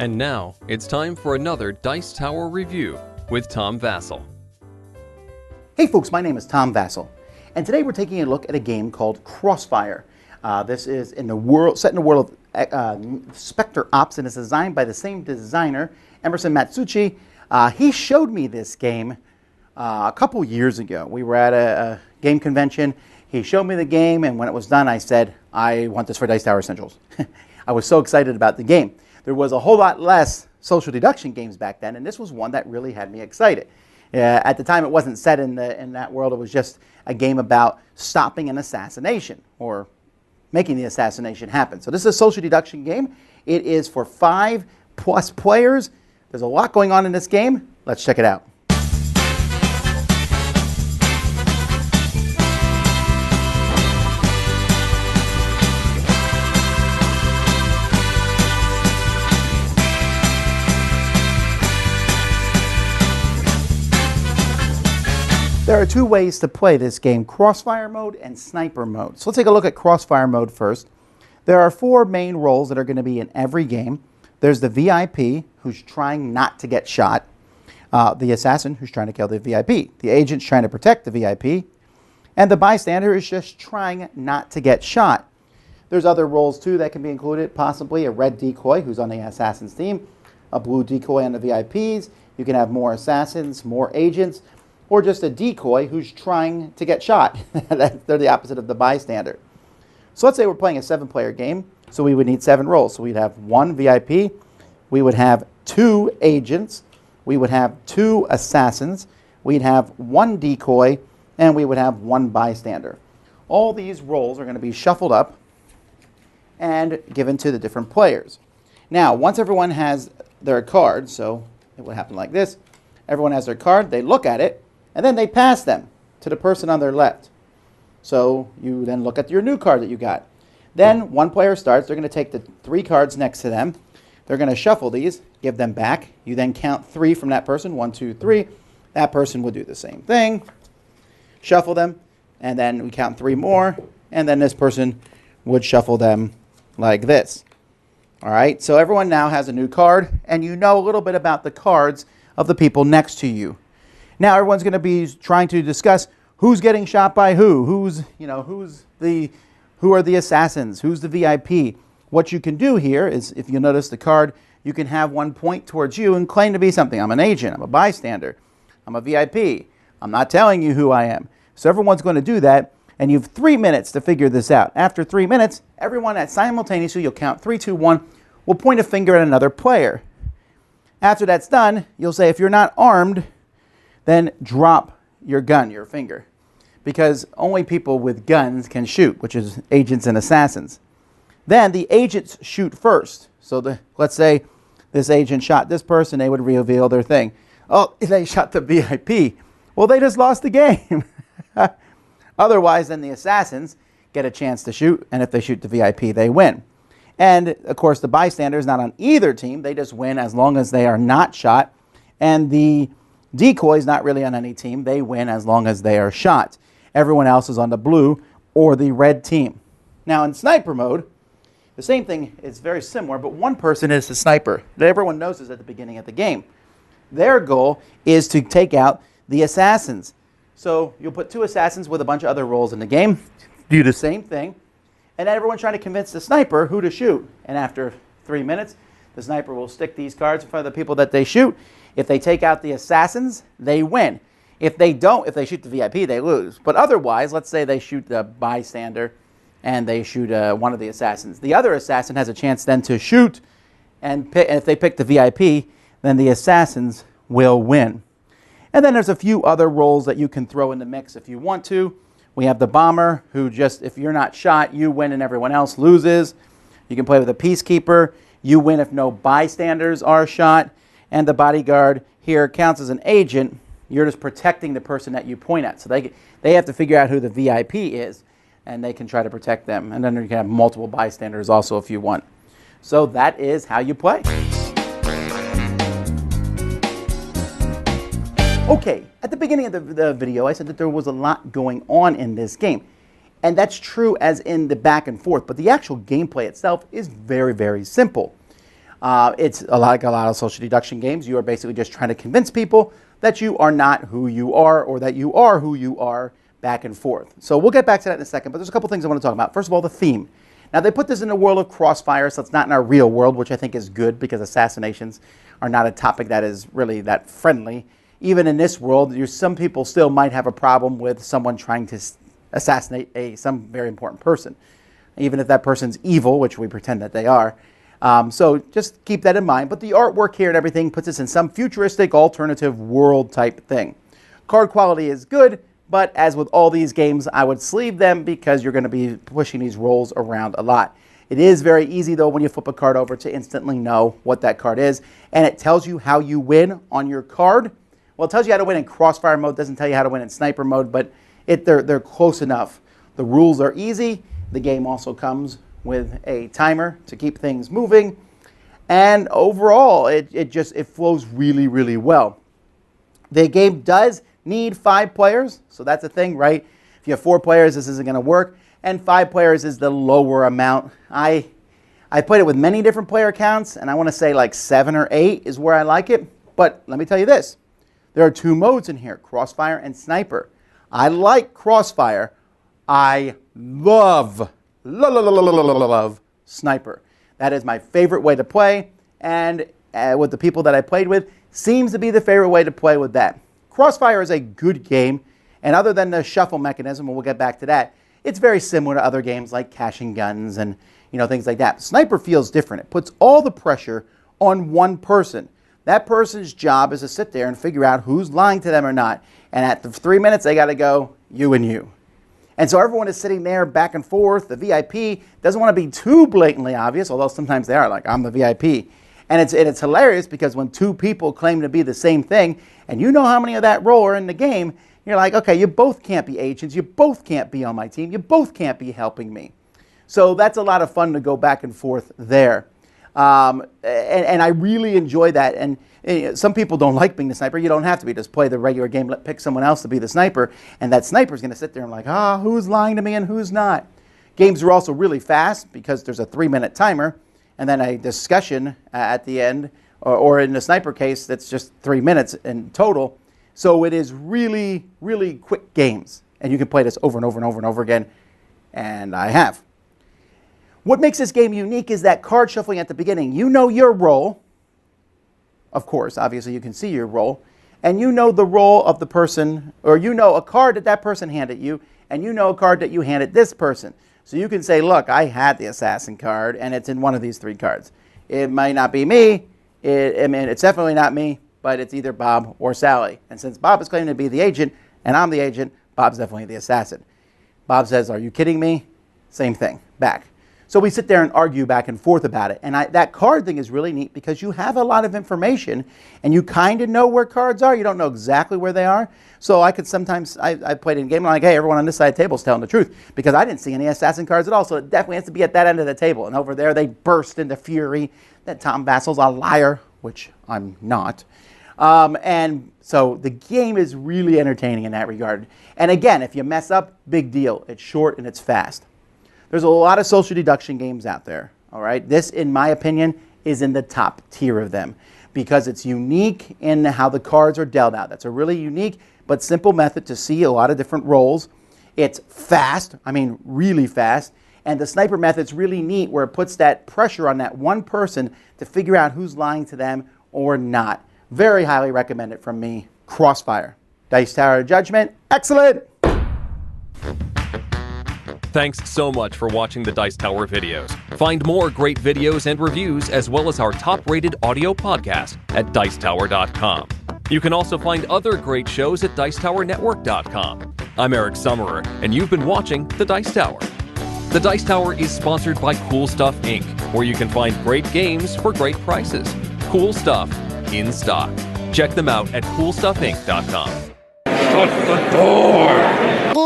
And now, it's time for another Dice Tower review with Tom Wэsela. Hey folks, my name is Tom Wэsela, and today we're taking a look at a game called Crossfire. This is set in the world of Spectre Ops, and it's designed by the same designer, Emerson Matsuuchi. He showed me this game a couple years ago. We were at a game convention. He showed me the game, and when it was done, I said, I want this for Dice Tower Essentials. I was so excited about the game. There was a whole lot less social deduction games back then, and this was one that really had me excited. At the time, it wasn't set in that world. It was just a game about stopping an assassination or making the assassination happen. So this is a social deduction game. It is for 5+ players. There's a lot going on in this game. Let's check it out. There are two ways to play this game, Crossfire mode and Sniper mode. So let's take a look at Crossfire mode first. There are 4 main roles that are going to be in every game. There's the VIP, who's trying not to get shot. The assassin, who's trying to kill the VIP. The agent's trying to protect the VIP. And the bystander is just trying not to get shot. There's other roles too that can be included, possibly a red decoy, who's on the assassin's team, a blue decoy on the VIPs. You can have more assassins, more agents, or just a decoy who's trying to get shot. They're the opposite of the bystander. So let's say we're playing a 7-player game, so we would need 7 roles. So we'd have 1 VIP, we would have 2 agents, we would have 2 assassins, we'd have 1 decoy, and we would have 1 bystander. All these roles are going to be shuffled up and given to the different players. Now, once everyone has their card, so it would happen like this, everyone has their card, they look at it, and then they pass them to the person on their left. So you then look at your new card that you got. Then one player starts. They're going to take the 3 cards next to them. They're going to shuffle these, give them back. You then count 3 from that person. 1, 2, 3. That person will do the same thing. Shuffle them. And then we count 3 more. And then this person would shuffle them like this. All right. So everyone now has a new card. And you know a little bit about the cards of the people next to you. Now everyone's going to be trying to discuss who's getting shot by who, who are the assassins, who's the VIP. What you can do here is, if you notice the card, you can have one point towards you and claim to be something. I'm an agent, I'm a bystander, I'm a VIP. I'm not telling you who I am. So everyone's going to do that, and you have 3 minutes to figure this out. After 3 minutes, everyone at simultaneously, you'll count 3, 2, 1, will point a finger at another player. After that's done, you'll say, if you're not armed, then drop your gun, your finger, because only people with guns can shoot, which is agents and assassins. Then the agents shoot first. So let's say this agent shot this person, they would reveal their thing. Oh, they shot the VIP. Well, they just lost the game. Otherwise, then the assassins get a chance to shoot, and if they shoot the VIP, they win. And of course, the bystander is not on either team. They just win as long as they are not shot. And the decoy is not really on any team. They win as long as they are shot. Everyone else is on the blue or the red team. Now in sniper mode, the same thing is very similar, but one person is the sniper. Everyone knows this at the beginning of the game. Their goal is to take out the assassins. So you'll put 2 assassins with a bunch of other roles in the game, do the same thing, and then everyone's trying to convince the sniper who to shoot. And after 3 minutes, the sniper will stick these cards in front of the people that they shoot. If they take out the assassins, they win. If they don't, if they shoot the VIP, they lose. But otherwise, let's say they shoot the bystander and they shoot one of the assassins. The other assassin has a chance then to shoot, and if they pick the VIP, then the assassins will win. And then there's a few other roles that you can throw in the mix if you want to. We have the bomber, who just, if you're not shot, you win and everyone else loses. You can play with a peacekeeper. You win if no bystanders are shot. And the bodyguard here counts as an agent. You're just protecting the person that you point at. So they have to figure out who the VIP is, and they can try to protect them. And then you can have multiple bystanders also if you want. So that is how you play. Okay, at the beginning of the video, I said that there was a lot going on in this game. And that's true as in the back and forth, but the actual gameplay itself is very, very simple. It's like a lot of social deduction games. You are basically just trying to convince people that you are not who you are, or that you are who you are, back and forth. So we'll get back to that in a second, but there's a couple things I want to talk about. First of all, the theme. Now, they put this in the world of Crossfire, so it's not in our real world, which I think is good, because assassinations are not a topic that is really that friendly. Even in this world, some people still might have a problem with someone trying to assassinate some very important person, even if that person's evil, which we pretend that they are. So just keep that in mind. But the artwork here and everything puts us in some futuristic alternative world type thing. Card quality is good, but as with all these games, I would sleeve them because you're going to be pushing these rolls around a lot. It is very easy, though, when you flip a card over to instantly know what that card is. And it tells you how you win on your card. Well, it tells you how to win in Crossfire mode. Doesn't tell you how to win in Sniper mode, but they're close enough. The rules are easy. The game also comes with a timer to keep things moving. And overall, it flows really, really well. The game does need 5 players, so that's a thing, right? If you have 4 players, this isn't going to work, and 5 players is the lower amount. I played it with many different player counts, and I want to say like 7 or 8 is where I like it. But let me tell you this. There are 2 modes in here, Crossfire and Sniper. I like Crossfire. I love Sniper. That is my favorite way to play, and with the people that I played with, seems to be the favorite way to play with that. Crossfire is a good game, and other than the shuffle mechanism, and we'll get back to that, it's very similar to other games like caching guns and things like that. Sniper feels different. It puts all the pressure on one person. That person's job is to sit there and figure out who's lying to them or not. And at the 3 minutes, they got to go, you and you. And so everyone is sitting there back and forth. The VIP doesn't want to be too blatantly obvious, although sometimes they are, like, I'm the VIP. And it's hilarious because when 2 people claim to be the same thing, and you know how many of that role are in the game, you're like, okay, you both can't be agents, you both can't be on my team, you both can't be helping me. So that's a lot of fun to go back and forth there. And I really enjoy that. And some people don't like being the sniper. You don't have to be. Just play the regular game, pick someone else to be the sniper, and that sniper's going to sit there and like, who's lying to me and who's not? Games are also really fast because there's a 3-minute timer, and then a discussion at the end, or in the Sniper case, that's just 3 minutes in total. So it is really, really quick games. And you can play this over and over and over and over again, and I have. What makes this game unique is that card shuffling at the beginning. You know your role. Of course, obviously you can see your role. And you know the role of the person, or you know a card that that person handed you, and you know a card that you handed this person. So you can say, look, I had the assassin card, and it's in one of these 3 cards. It might not be me. It's definitely not me, but it's either Bob or Sally. And since Bob is claiming to be the agent, and I'm the agent, Bob's definitely the assassin. Bob says, are you kidding me? Same thing, back. So we sit there and argue back and forth about it. And that card thing is really neat because you have a lot of information, and you kind of know where cards are. You don't know exactly where they are. So I could sometimes, I played in a game, and I'm like, hey, everyone on this side of the table is telling the truth, because I didn't see any assassin cards at all. So it definitely has to be at that end of the table. And over there, they burst into fury that Tom Vassel's a liar, which I'm not. And so the game is really entertaining in that regard. And again, if you mess up, big deal. It's short and it's fast. There's a lot of social deduction games out there, all right? This, in my opinion, is in the top tier of them because it's unique in how the cards are dealt out. That's a really unique but simple method to see a lot of different roles. It's fast, I mean really fast, and the sniper method's really neat where it puts that pressure on that one person to figure out who's lying to them or not. Very highly recommended from me, Crossfire. Dice Tower Judgment, excellent! Thanks so much for watching the Dice Tower videos. Find more great videos and reviews as well as our top-rated audio podcast at Dicetower.com. You can also find other great shows at Dicetowernetwork.com. I'm Eric Summerer, and you've been watching The Dice Tower. The Dice Tower is sponsored by Cool Stuff Inc., where you can find great games for great prices. Cool stuff in stock. Check them out at CoolStuffInc.com. Shut the door!